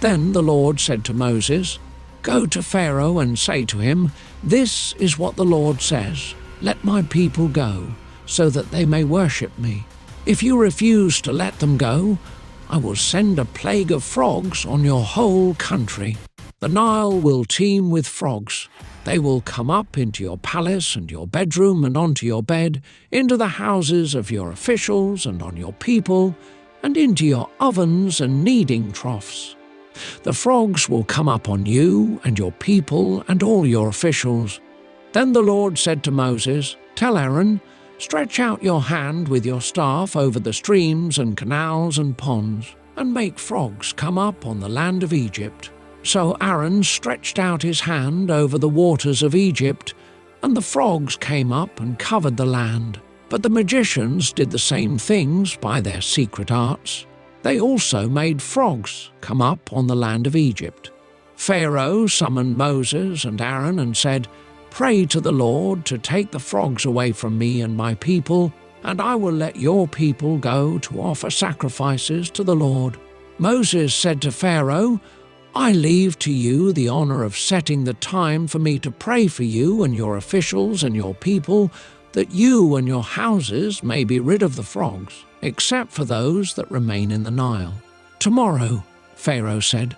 Then the Lord said to Moses, "Go to Pharaoh and say to him, 'This is what the Lord says. Let my people go, so that they may worship me. If you refuse to let them go, I will send a plague of frogs on your whole country. The Nile will teem with frogs. They will come up into your palace and your bedroom and onto your bed, into the houses of your officials and on your people, and into your ovens and kneading troughs. The frogs will come up on you and your people and all your officials." Then the Lord said to Moses, "Tell Aaron, stretch out your hand with your staff over the streams and canals and ponds, and make frogs come up on the land of Egypt." So Aaron stretched out his hand over the waters of Egypt, and the frogs came up and covered the land. But the magicians did the same things by their secret arts. They also made frogs come up on the land of Egypt. Pharaoh summoned Moses and Aaron and said, "Pray to the Lord to take the frogs away from me and my people, and I will let your people go to offer sacrifices to the Lord." Moses said to Pharaoh, "I leave to you the honor of setting the time for me to pray for you and your officials and your people, that you and your houses may be rid of the frogs, except for those that remain in the Nile." "Tomorrow," Pharaoh said.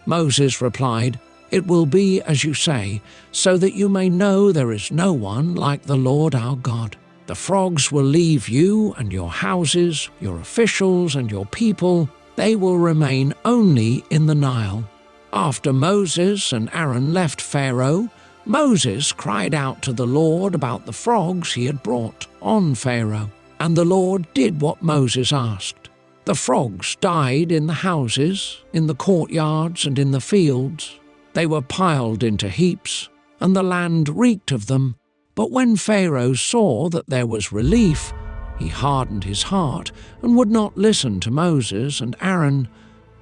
Moses replied, "It will be as you say, so that you may know there is no one like the Lord our God. The frogs will leave you and your houses, your officials and your people. They will remain only in the Nile." After Moses and Aaron left Pharaoh, Moses cried out to the Lord about the frogs he had brought on Pharaoh, and the Lord did what Moses asked. The frogs died in the houses, in the courtyards and in the fields. They were piled into heaps, and the land reeked of them. But when Pharaoh saw that there was relief, he hardened his heart and would not listen to Moses and Aaron,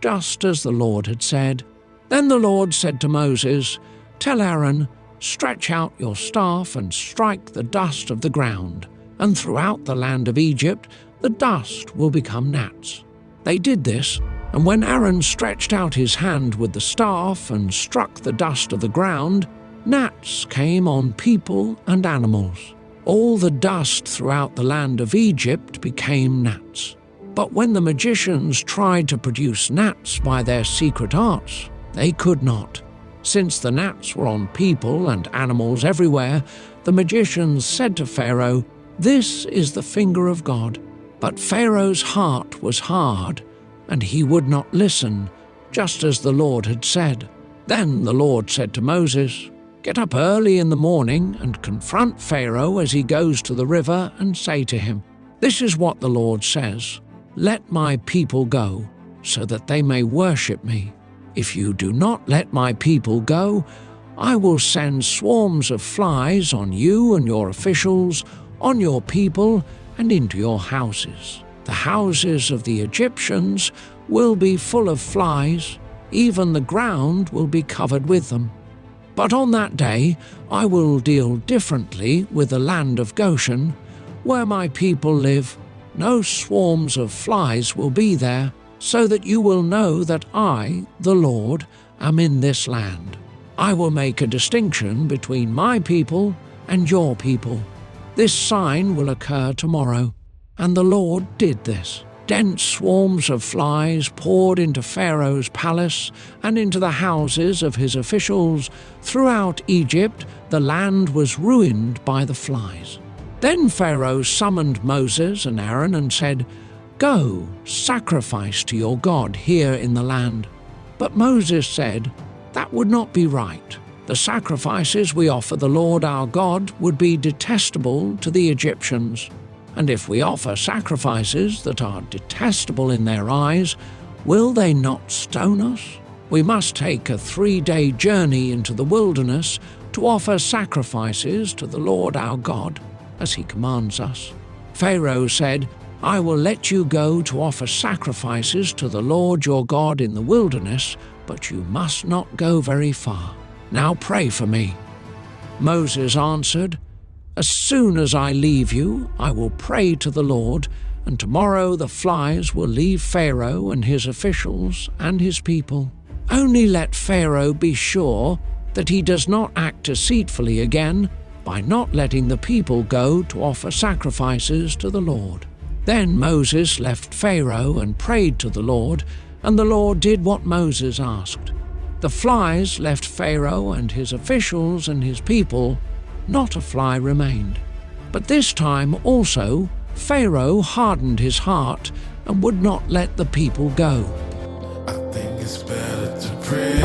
just as the Lord had said. Then the Lord said to Moses, "Tell Aaron, stretch out your staff and strike the dust of the ground, and throughout the land of Egypt the dust will become gnats." They did this, and when Aaron stretched out his hand with the staff and struck the dust of the ground, gnats came on people and animals. All the dust throughout the land of Egypt became gnats. But when the magicians tried to produce gnats by their secret arts, they could not. Since the gnats were on people and animals everywhere, the magicians said to Pharaoh, "This is the finger of God." But Pharaoh's heart was hard, and he would not listen, just as the Lord had said. Then the Lord said to Moses, "Get up early in the morning and confront Pharaoh as he goes to the river and say to him, 'This is what the Lord says, let my people go, so that they may worship me. If you do not let my people go, I will send swarms of flies on you and your officials, on your people, and into your houses. The houses of the Egyptians will be full of flies, even the ground will be covered with them. But on that day I will deal differently with the land of Goshen, where my people live. No swarms of flies will be there, so that you will know that I, the Lord, am in this land. I will make a distinction between my people and your people. This sign will occur tomorrow." And the Lord did this. Dense swarms of flies poured into Pharaoh's palace and into the houses of his officials. Throughout Egypt, the land was ruined by the flies. Then Pharaoh summoned Moses and Aaron and said, "Go, sacrifice to your God here in the land." But Moses said, "That would not be right. The sacrifices we offer the Lord our God would be detestable to the Egyptians. And if we offer sacrifices that are detestable in their eyes, will they not stone us? We must take a 3-day journey into the wilderness to offer sacrifices to the Lord our God, as he commands us." Pharaoh said, "I will let you go to offer sacrifices to the Lord your God in the wilderness, but you must not go very far. Now pray for me." Moses answered, "As soon as I leave you, I will pray to the Lord, and tomorrow the flies will leave Pharaoh and his officials and his people." Only let Pharaoh be sure that he does not act deceitfully again by not letting the people go to offer sacrifices to the Lord." Then Moses left Pharaoh and prayed to the Lord, and the Lord did what Moses asked. The flies left Pharaoh and his officials and his people. Not a fly remained. But this time also Pharaoh hardened his heart and would not let the people go. I think it's better to pray.